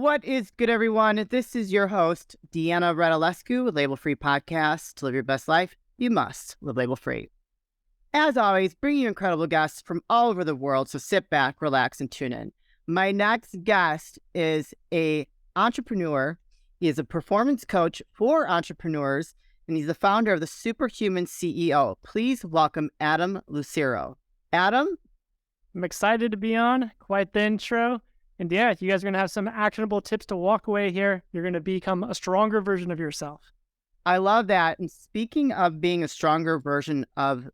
What is good, everyone? This is your host, Deanna Radulescu with Label Free Podcast. To live your best life, you must live label free. As always, bring you incredible guests from all over the world, so sit back, relax, and tune in. My next guest is an entrepreneur. He is a performance coach for entrepreneurs, and he's the founder of the Superhuman CEO. Please welcome Adam Lucero. Adam? I'm excited to be on. Quite the intro. And yeah, you guys are going to have some actionable tips to walk away here. You're going to become a stronger version of yourself. I love that. And speaking of being a stronger version of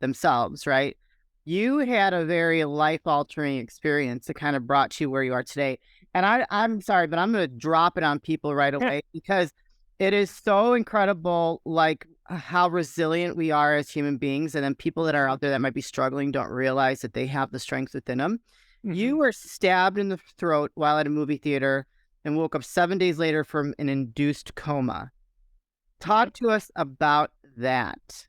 themselves, right? You had a very life-altering experience that kind of brought you where you are today. And I'm sorry, but I'm going to drop it on people right away because it is so incredible, like how resilient we are as human beings. And then people that are out there that might be struggling don't realize that they have the strength within them. You were stabbed in the throat while at a movie theater and woke up 7 days later from an induced coma. Talk to us about that.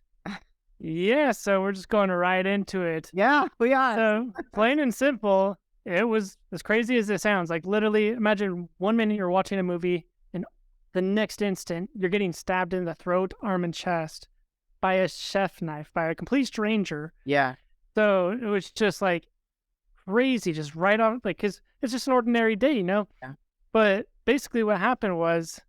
Yeah, so we're just going right into it. Yeah, we are. So plain and simple, it was as crazy as it sounds. Like literally, imagine 1 minute you're watching a movie and the next instant you're getting stabbed in the throat, arm, and chest by a chef knife, by a complete stranger. Yeah. So it was just like crazy, just right off, like, because it's just an ordinary day, you know? Yeah. But basically what happened was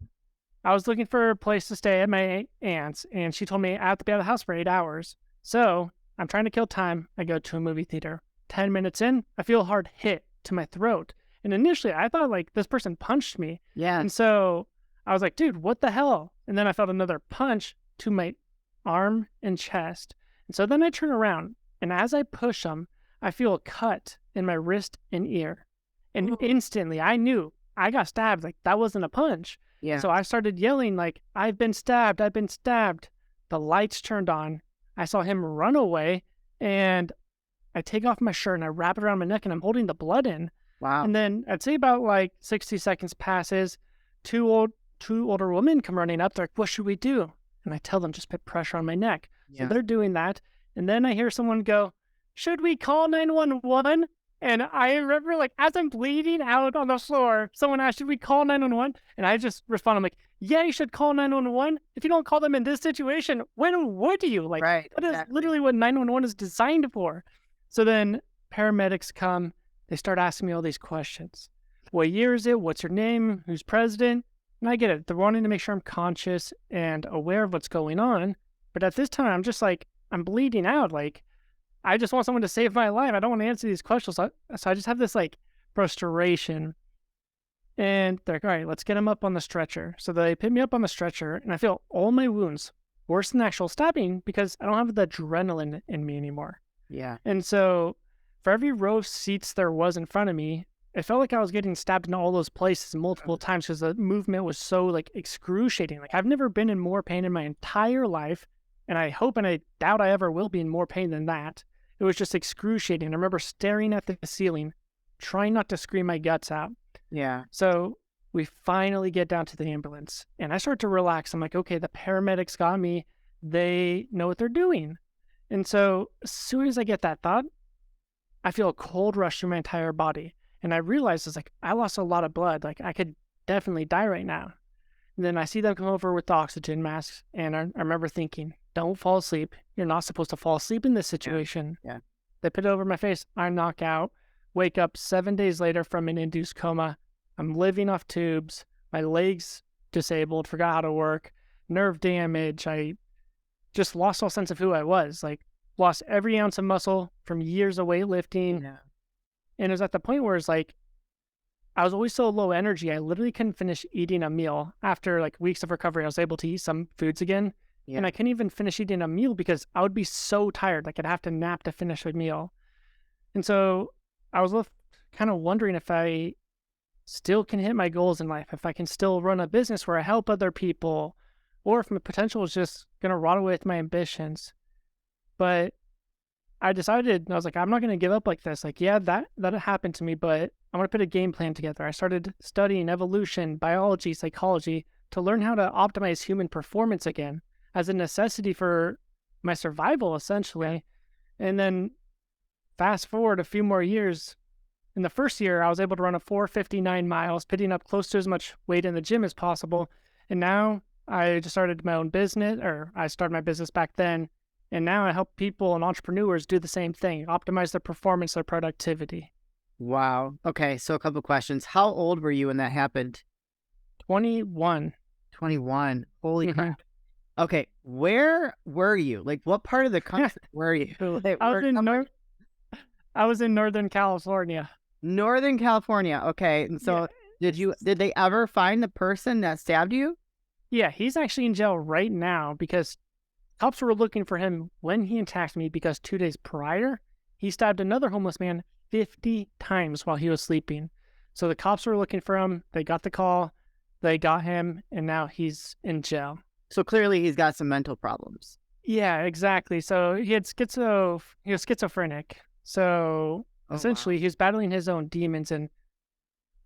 I was looking for a place to stay at my aunt's, and she told me I have to be out of the house for 8 hours. So I'm trying to kill time. I go to a movie theater. 10 minutes in, I feel a hard hit to my throat. And initially I thought like this person punched me. Yeah. And so I was like, dude, what the hell? And then I felt another punch to my arm and chest. And so then I turn around, and as I push them, I feel a cut in my wrist and ear. And instantly I knew I got stabbed. Like that wasn't a punch. Yeah. So I started yelling like, I've been stabbed. I've been stabbed. The lights turned on. I saw him run away, and I take off my shirt and I wrap it around my neck, and I'm holding the blood in. Wow. And then I'd say about like 60 seconds passes. Two older women come running up. They're like, what should we do? And I tell them, just put pressure on my neck. Yeah. So they're doing that. And then I hear someone go, should we call 911? And I remember, like, as I'm bleeding out on the floor, someone asked, should we call 911? And I just respond, I'm like, yeah, you should call 911. If you don't call them in this situation, when would you? Like, right, that exactly. is literally what 911 is designed for. So then paramedics come. They start asking me all these questions. What year is it? What's your name? Who's president? And I get it. They're wanting to make sure I'm conscious and aware of what's going on. But at this time, I'm just like, I'm bleeding out. Like, I just want someone to save my life. I don't want to answer these questions. So I just have this like frustration. And they're like, all right, let's get him up on the stretcher. So they put me up on the stretcher, and I feel all my wounds worse than actual stabbing because I don't have the adrenaline in me anymore. Yeah. And so for every row of seats there was in front of me, it felt like I was getting stabbed in all those places multiple times because the movement was so like excruciating. Like I've never been in more pain in my entire life. And I hope and I doubt I ever will be in more pain than that. It was just excruciating. I remember staring at the ceiling, trying not to scream my guts out. Yeah. So we finally get down to the ambulance, and I start to relax. I'm like, okay, the paramedics got me. They know what they're doing. And so as soon as I get that thought, I feel a cold rush through my entire body. And I realize it's like, I lost a lot of blood. Like I could definitely die right now. And then I see them come over with the oxygen masks, and I remember thinking, don't fall asleep. You're not supposed to fall asleep in this situation. Yeah. They put it over my face. I knock out, wake up 7 days later from an induced coma. I'm living off tubes. My legs disabled, forgot how to work, nerve damage. I just lost all sense of who I was. Like lost every ounce of muscle from years of weightlifting. Yeah. And it was at the point where it's like, I was always so low energy. I literally couldn't finish eating a meal. After like weeks of recovery, I was able to eat some foods again. Yeah. And I couldn't even finish eating a meal because I would be so tired. Like I'd have to nap to finish a meal. And so I was left kind of wondering if I still can hit my goals in life, if I can still run a business where I help other people, or if my potential is just going to rot away with my ambitions. But I decided, and I was like, I'm not going to give up like this. Like, yeah, that happened to me, but I'm going to put a game plan together. I started studying evolution, biology, psychology to learn how to optimize human performance again as a necessity for my survival, essentially. And then fast forward a few more years, In the first year, I was able to run a 4:59 miles, picking up close to as much weight in the gym as possible. And now I just started my own business, or I started my business back then. And now I help people and entrepreneurs do the same thing, optimize their performance, their productivity. Wow. Okay, so a couple questions. How old were you when that happened? 21. 21. Holy Mhm. crap. Okay, where were you? Like, what part of the country were you? Like, I was where in somewhere I was in Northern California. Northern California. Okay, and Yeah. so did they ever find the person that stabbed you? Yeah, he's actually in jail right now because cops were looking for him when he attacked me because 2 days prior, he stabbed another homeless man 50 times while he was sleeping. So the cops were looking for him. They got the call, they got him, and now he's in jail. So clearly he's got some mental problems. Yeah, exactly. So he was schizophrenic. So Oh, wow. essentially, he was battling his own demons, and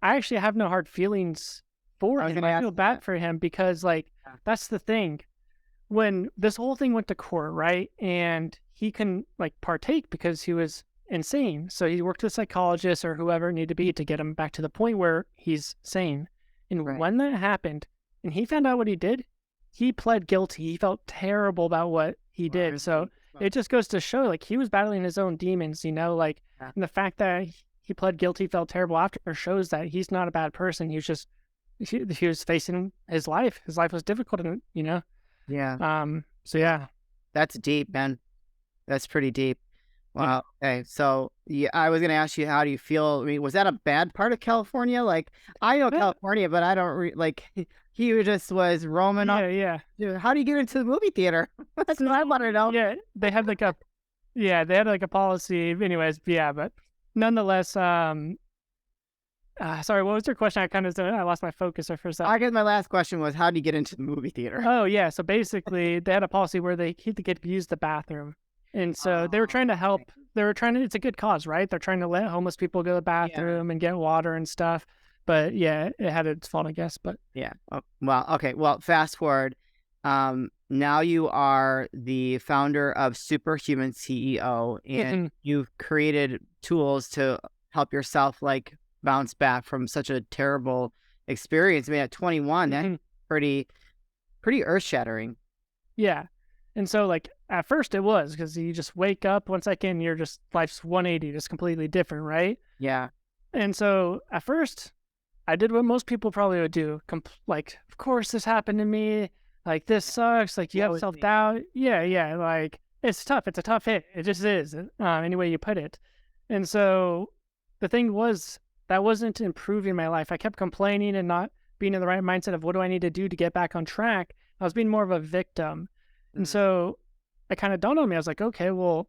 I actually have no hard feelings for I was him. gonna I ask feel you that. bad for him because, like, Yeah. that's the thing. When this whole thing went to court, right? And he can like partake because he was insane. So he worked with psychologists or whoever it needed to be to get him back to the point where he's sane. And Right. when that happened and he found out what he did, he pled guilty. He felt terrible about what he Well, did. So well, it just goes to show like he was battling his own demons, like, yeah. and the fact that he pled guilty, felt terrible after shows that he's not a bad person. He was just, he was facing his life. His life was difficult, and. Yeah. So yeah. That's deep, man. That's pretty deep. Yeah. Wow. Okay. So yeah, I was gonna ask you, how do you feel? I mean, was that a bad part of California? Like, I know Yeah, California, but I don't like. He just was roaming up. yeah, yeah. Dude, how do you get into the movie theater? That's So, what I want to know. yeah, they had like a policy anyways, yeah, but nonetheless, sorry, what was your question? I lost my focus there for a sec. I guess my last question was, how do you get into the movie theater? Oh, yeah, so basically, they had a policy where the kid could use the bathroom, and so they were trying to Okay. help it's a good cause, right? They're trying to let homeless people go to the Yeah. bathroom and get water and stuff, but yeah, it had its fault, I guess, but Yeah. Oh, well, okay. Well, fast forward. Now you are the founder of Superhuman CEO, and Mhm, you've created tools to help yourself like bounce back from such a terrible experience. I mean, at 21, that's mhm. pretty pretty earth shattering. Yeah. And so, like, at first it was because you just wake up one second, you're just life's 180, just completely different, right? Yeah. And so, at first, I did what most people probably would do. Like, of course, this happened to me. Like, this Yeah. sucks. Like, you have Woe is self me. doubt. Yeah, yeah. Like, it's tough. It's a tough hit. It just is, any way you put it. And so, the thing was, that wasn't improving my life. I kept complaining and not being in the right mindset of what do I need to do to get back on track. I was being more of a victim. And Mm, so, it kind of dawned on me. I was like, okay, well,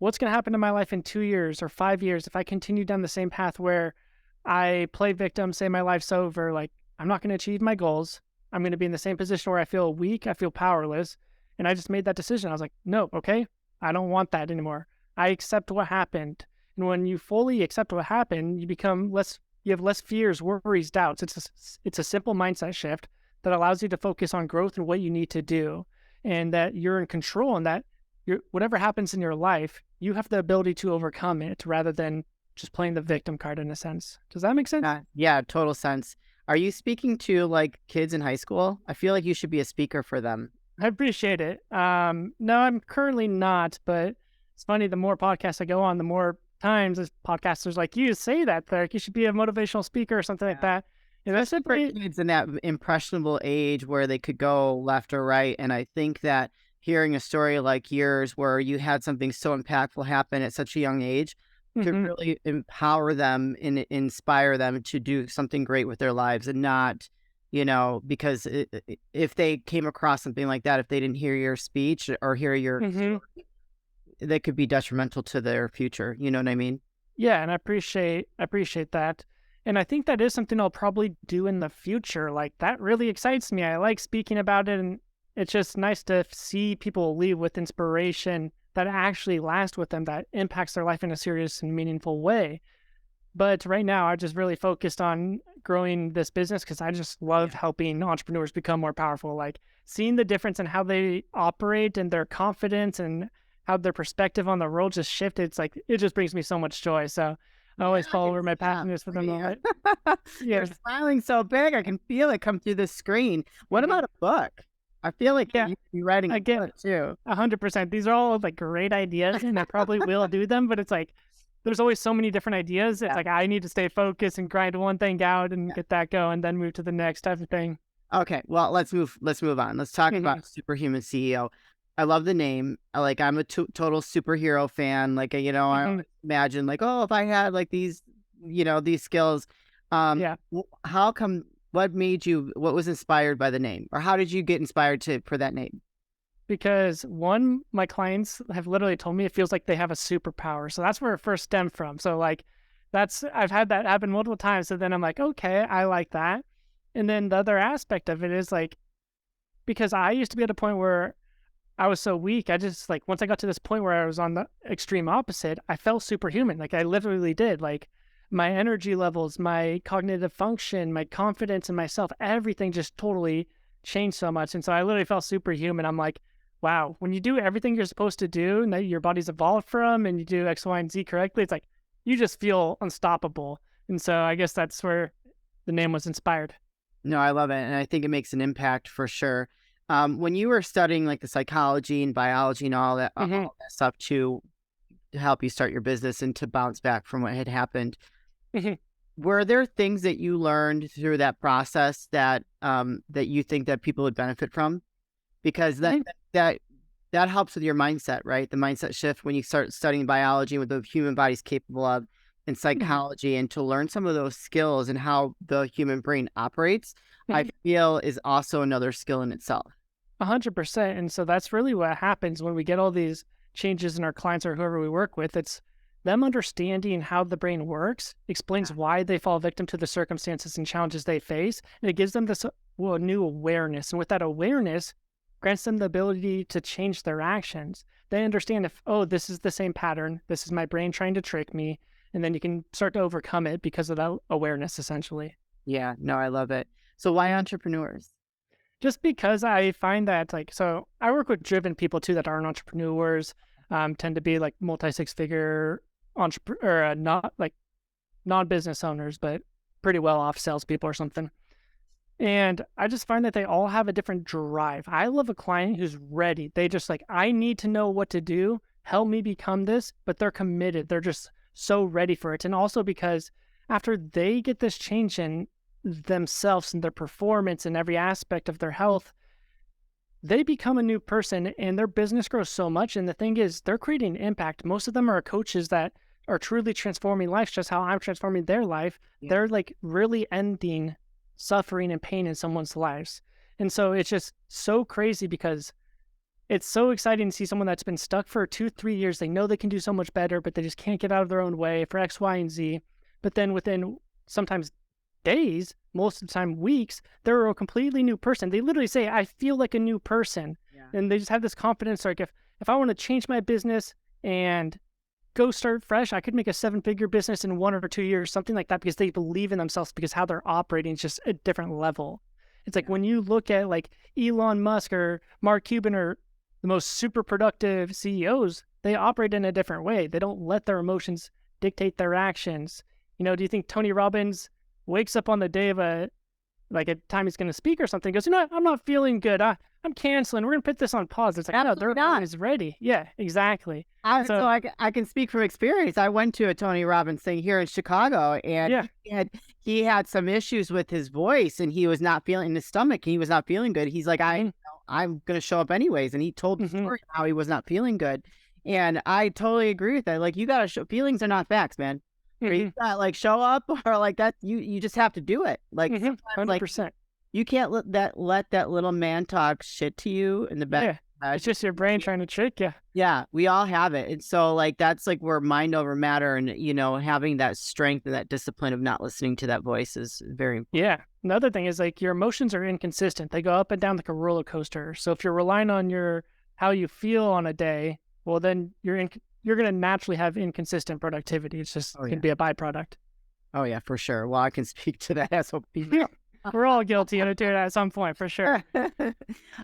what's going to happen to my life in 2 years or 5 years if I continue down the same path where I play victim, say my life's over? Like, I'm not going to achieve my goals. I'm going to be in the same position where I feel weak, I feel powerless. And I just made that decision. I was like, no, okay, I don't want that anymore. I accept what happened. And when you fully accept what happened, you have less fears, worries, doubts. It's a simple mindset shift that allows you to focus on growth and what you need to do, and that you're in control, and that whatever happens in your life, you have the ability to overcome it rather than just playing the victim card in a sense. Does that make sense? yeah. Yeah. Total sense. Are you speaking to like kids in high school? I feel like you should be a speaker for them. I appreciate it. No, I'm currently not, but it's funny. The more podcasts I go on, the more times as podcasters like you say that, like, you should be a motivational speaker or something like Yeah. that. And that's Especially for simply, kids in that impressionable age where they could go left or right. And I think that hearing a story like yours, where you had something so impactful happen at such a young age, could mhm. really empower them and inspire them to do something great with their lives, and not, because if they came across something like that, if they didn't hear your speech or hear your Mhm. story, they could be detrimental to their future. You know what I mean? Yeah, and I appreciate that. And I think that is something I'll probably do in the future. Like, that really excites me. I like speaking about it, and it's just nice to see people leave with inspiration that actually lasts with them, that impacts their life in a serious and meaningful way. But right now, I just really focused on growing this business because I just love Yeah. helping entrepreneurs become more powerful. Like, seeing the difference in how they operate and their confidence and how their perspective on the world just shifted. It's like, it just brings me so much joy. So I Yeah, always I follow can where my see that passion is for for the you. moment. You're Yeah. smiling so big, I can feel it come through the screen. What Mhm. about a book? I feel like Yeah. you could be writing a Again, book too. 100%. These are all like great ideas, and I probably will do them. But it's like there's always so many different ideas. It's Yeah, like I need to stay focused and grind one thing out and yeah. get that going, then move to the next type of thing. Okay, well, let's move on. Let's talk about Mhm. Superhuman CEO. I love the name. I'm a total superhero fan. I Mhm. always imagine like, oh, if I had like these skills, Yeah. how come? What made you? What was inspired by the name, or how did you get inspired to for that name? Because one, my clients have literally told me it feels like they have a superpower. So that's where it first stemmed from. So like I've had that happen multiple times. So then I'm like, okay, I like that. And then the other aspect of it is like because I used to be at a point where I was so weak. I just like once I got to this point where I was on the extreme opposite, I felt superhuman. Like I literally did. Like my energy levels, my cognitive function, my confidence in myself, everything just totally changed so much. And so I literally felt superhuman. I'm like, wow, when you do everything you're supposed to do and that your body's evolved from and you do X, Y, and Z correctly, it's like you just feel unstoppable. And so I guess that's where the name was inspired. No, I love it, and I think it makes an impact for sure. When you were studying like the psychology and biology and Hmm. all that stuff to help you start your business and to bounce back from what had happened, Hmm. were there things that you learned through that process that you think that people would benefit from? Because Hmm. that that helps with your mindset, right? The mindset shift when you start studying biology, what the human body's capable of, and Hmm. psychology, and to learn some of those skills and how the human brain operates, I Hmm. feel is also another skill in itself. 100%. And so that's really what happens when we get all these changes in our clients or whoever we work with. It's them understanding how the brain works, explains why they fall victim to the circumstances and challenges they face, and it gives them this new awareness. And with that awareness, grants them the ability to change their actions. They understand if, oh, this is the same pattern, this is my brain trying to trick me, and then you can start to overcome it because of that awareness, essentially. Yeah, no, I love it. So why entrepreneurs? Just because I find that like so I work with driven people too that aren't entrepreneurs, tend to be like multi six figure entrepreneur or not like non-business owners, but pretty well off salespeople or something. And I just find that they all have a different drive. I love a client who's ready. They just like, I need to know what to do, help me become this, but they're committed. They're just so ready for it. And also because after they get this change in themselves and their performance and every aspect of their health, they become a new person and their business grows so much. And the thing is, they're creating impact. Most of them are coaches that are truly transforming lives, just how I'm transforming their life. Yeah. They're like really ending suffering and pain in someone's lives. And so it's just so crazy because it's so exciting to see someone that's been stuck for 2, 3 years. They know they can do so much better, but they just can't get out of their own way for X, Y, and Z. But then within sometimes days, most of the time weeks, they're a completely new person. They literally say, I feel like a new person. Yeah. And they just have this confidence like if I want to change my business and go start fresh, I could make a 7-figure business in 1 or 2 years, something like that, because they believe in themselves because how they're operating is just a different level. It's like Yeah. when you look at like Elon Musk or Mark Cuban or the most super productive CEOs, they operate in a different way. They don't let their emotions dictate their actions. Do you think Tony Robbins wakes up on the day of a time he's going to speak or something, goes, I'm not feeling good. I'm canceling. We're going to put this on pause. It's like, no, Absolutely their not. mind is ready. Yeah, exactly. So So, I can speak from experience. I went to a Tony Robbins thing here in Chicago, and yeah. he had some issues with his voice, and he was not feeling his stomach. He was not feeling good. He's like, Hmm. I'm gonna show up anyways, and he told the Hmm. story how he was not feeling good, and I totally agree with that. Like, you gotta show feelings are not facts, man. Or you Hmm. gotta like show up, or like that. You just have to do it. Like Hmm. sometimes, like 100%. you can't let that little man talk shit to you in the back. Yeah. It's just your brain trying to trick you. Yeah, we all have it. And so like that's like where mind over matter and having that strength and that discipline of not listening to that voice is very important. Yeah. Another thing is like your emotions are inconsistent. They go up and down like a roller coaster. So if you're relying on how you feel on a day, well then you're going to naturally have inconsistent productivity. It's just Oh going yeah. to be a byproduct. Oh yeah, for sure. Well, I can speak to that as a We're all guilty of doing it at some point, for sure.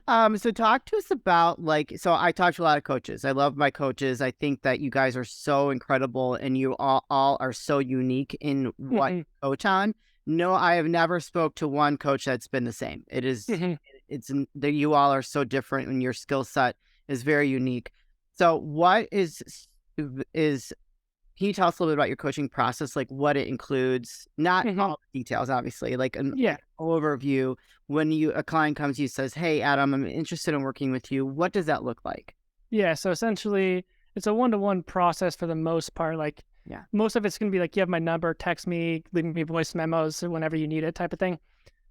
So talk to us about so I talk to a lot of coaches. I love my coaches. I think that you guys are so incredible and you all are so unique in what you coach on. No, I have never spoke to one coach that's been the same. That you all are so different and your skill set is very unique. So what is can you tell us a little bit about your coaching process, like what it includes? Not all the details, obviously, like an overview. When a client comes to you says, "Hey, Adam, I'm interested in working with you." What does that look like? Yeah, so essentially, it's a one-to-one process for the most part. Like, most of it's going to be like, you have my number, text me, leave me voice memos whenever you need it type of thing.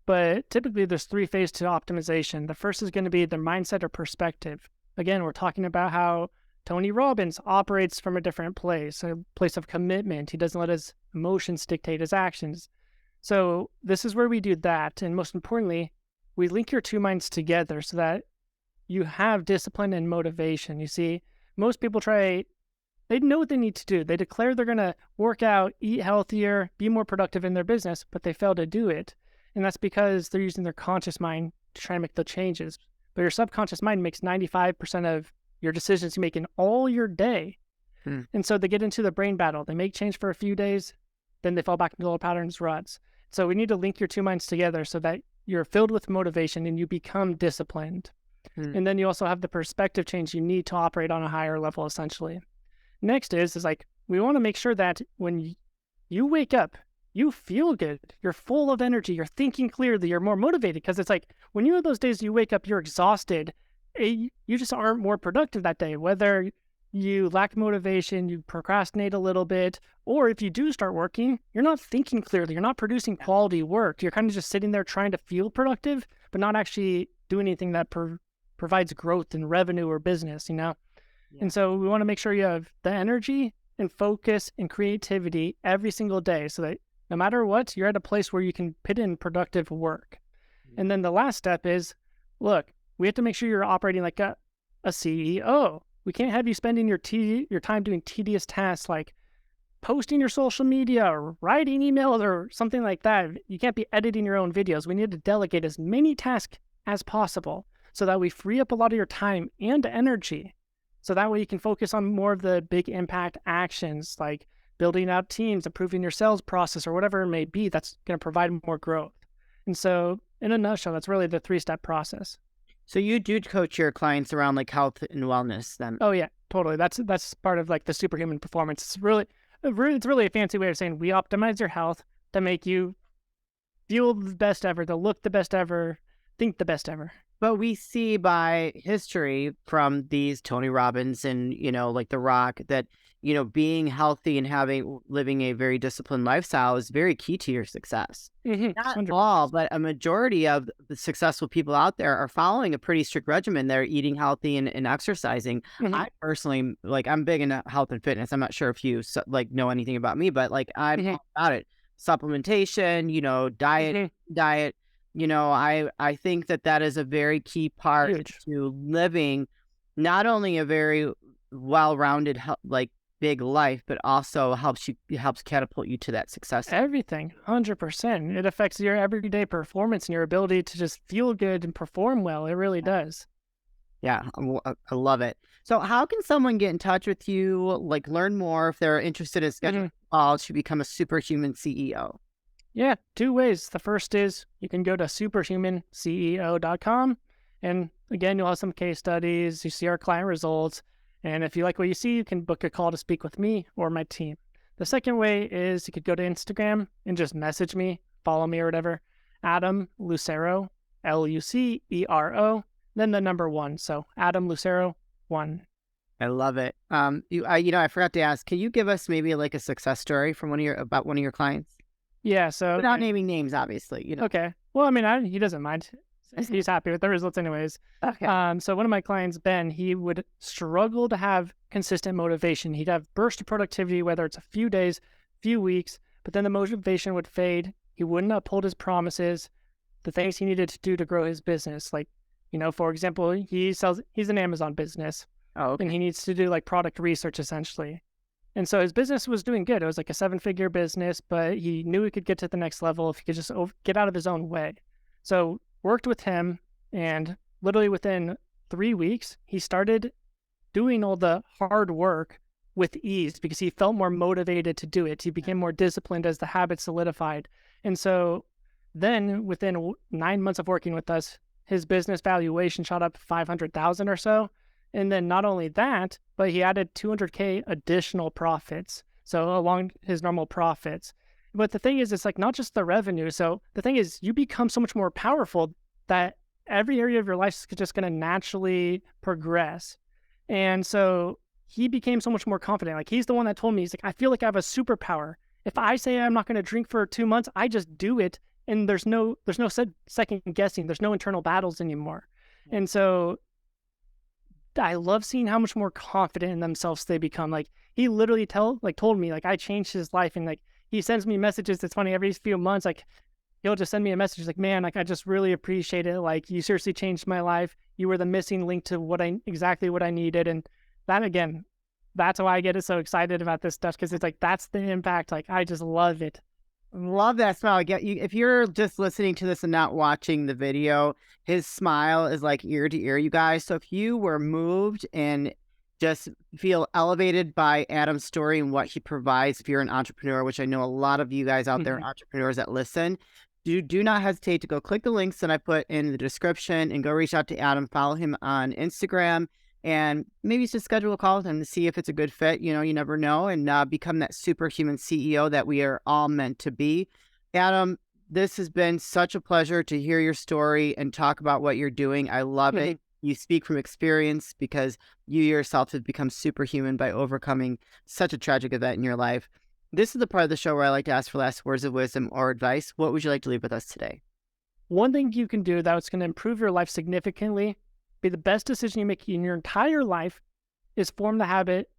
But typically, there's 3 phases to optimization. The first is going to be the mindset or perspective. Again, we're talking about how Tony Robbins operates from a different place, a place of commitment. He doesn't let his emotions dictate his actions. So this is where we do that. And most importantly, we link your 2 minds together so that you have discipline and motivation. You see, most people they know what they need to do. They declare they're going to work out, eat healthier, be more productive in their business, but they fail to do it. And that's because they're using their conscious mind to try and make the changes. But your subconscious mind makes 95% of your decisions you make in all your day. And so they get into the brain battle. They make change for a few days, then they fall back into old patterns, ruts. So we need to link your 2 minds together so that you're filled with motivation and you become disciplined. And then you also have the perspective change you need to operate on a higher level, essentially. Next is like, we want to make sure that when you wake up, you feel good. You're full of energy. You're thinking clearly. You're more motivated, because it's like when you have those days you wake up, you're exhausted. You just aren't more productive that day, whether you lack motivation, you procrastinate a little bit, or if you do start working, you're not thinking clearly. You're not producing quality work. You're kind of just sitting there trying to feel productive, but not actually doing anything that provides growth in revenue or business, And so we want to make sure you have the energy and focus and creativity every single day so that no matter what, you're at a place where you can put in productive work. And then the last step is, look, we have to make sure you're operating like a CEO. We can't have you spending your time doing tedious tasks like posting your social media or writing emails or something like that. You can't be editing your own videos. We need to delegate as many tasks as possible so that we free up a lot of your time and energy. So that way you can focus on more of the big impact actions like building out teams, improving your sales process, or whatever it may be that's going to provide more growth. And so in a nutshell, that's really the 3-step process. So you do coach your clients around like health and wellness then? Oh yeah, totally. That's part of like the superhuman performance. It's really a fancy way of saying we optimize your health to make you feel the best ever, to look the best ever, think the best ever. But we see by history from these Tony Robbins and, like The Rock that, being healthy and living a very disciplined lifestyle is very key to your success. Not 100%. all, but a majority of the successful people out there are following a pretty strict regimen. They're eating healthy and exercising. I personally, I'm big into health and fitness. I'm not sure if you know anything about me, but I'm all about it. Supplementation, diet. I think that is a very key part to living not only a very well-rounded, big life, but also helps catapult you to that success. Everything, 100%. It affects your everyday performance and your ability to just feel good and perform well. It really does. Yeah, I love it. So how can someone get in touch with you, learn more if they're interested in scheduling a call to become a superhuman CEO? Yeah, 2 ways. The first is you can go to superhumanceo.com. And again, you'll have some case studies. You see our client results. And if you like what you see, you can book a call to speak with me or my team. The second way is you could go to Instagram and just message me, follow me or whatever. Adam Lucero, Lucero, then the number 1. So Adam Lucero 1. I love it. I forgot to ask, can you give us maybe a success story from about one of your clients? Yeah, so without naming names, obviously, Okay. Well, I mean, he doesn't mind. He's happy with the results anyways. Okay. So one of my clients, Ben, he would struggle to have consistent motivation. He'd have bursts of productivity, whether it's a few days, few weeks, but then the motivation would fade. He wouldn't uphold his promises, the things he needed to do to grow his business. For example, he's an Amazon business. Oh, okay. And he needs to do product research essentially. And so his business was doing good. It was like a 7-figure business, but he knew he could get to the next level if he could just get out of his own way. So worked with him, and literally within 3 weeks, he started doing all the hard work with ease because he felt more motivated to do it. He became more disciplined as the habit solidified. And so then within 9 months of working with us, his business valuation shot up 500,000 or so. And then not only that, but he added 200K additional profits. So along his normal profits. But the thing is, it's like not just the revenue. So the thing is, you become so much more powerful that every area of your life is just going to naturally progress. And so he became so much more confident. Like he's the one that told me, he's like, I feel like I have a superpower. If I say I'm not going to drink for 2 months, I just do it. And there's no second guessing. There's no internal battles anymore. And so I love seeing how much more confident in themselves they become. Like he literally told me like I changed his life, and like he sends me messages. It's funny, every few months, like he'll just send me a message like, man, like I just really appreciate it. Like you seriously changed my life. You were the missing link to exactly what I needed. And that again, that's why I get so excited about this stuff, because it's like that's the impact. Like I just love it. Love that smile. I get you. If you're just listening to this and not watching the video, his smile is like ear to ear, you guys. So if you were moved and just feel elevated by Adam's story and what he provides, if you're an entrepreneur, which I know a lot of you guys out there are entrepreneurs that listen, do not hesitate to go click the links that I put in the description and go reach out to Adam, follow him on Instagram, and maybe just schedule a call with him to see if it's a good fit. You know, you never know, and become that superhuman CEO that we are all meant to be. Adam, this has been such a pleasure to hear your story and talk about what you're doing. I love it. You speak from experience because you yourself have become superhuman by overcoming such a tragic event in your life. This is the part of the show where I like to ask for last words of wisdom or advice. What would you like to leave with us today? One thing you can do that's going to improve your life significantly, be the best decision you make in your entire life, is form the habit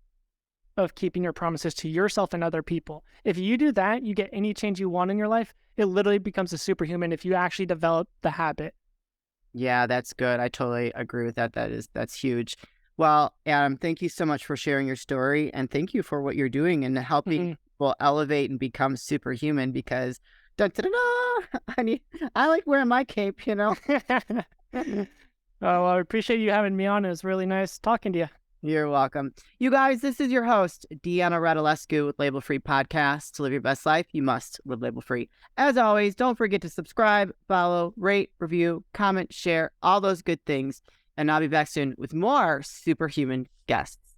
of keeping your promises to yourself and other people. If you do that, you get any change you want in your life. It literally becomes a superhuman if you actually develop the habit. Yeah, that's good. I totally agree with that. That's huge. Well, Adam, thank you so much for sharing your story, and thank you for what you're doing and helping people elevate and become superhuman, because dun, dun, dun, dun, I like wearing my cape, you know. Oh, well, I appreciate you having me on. It was really nice talking to you. You're welcome. You guys, this is your host, Deanna Radulescu with Label Free Podcast. To live your best life, you must live label free. As always, don't forget to subscribe, follow, rate, review, comment, share, all those good things. And I'll be back soon with more superhuman guests.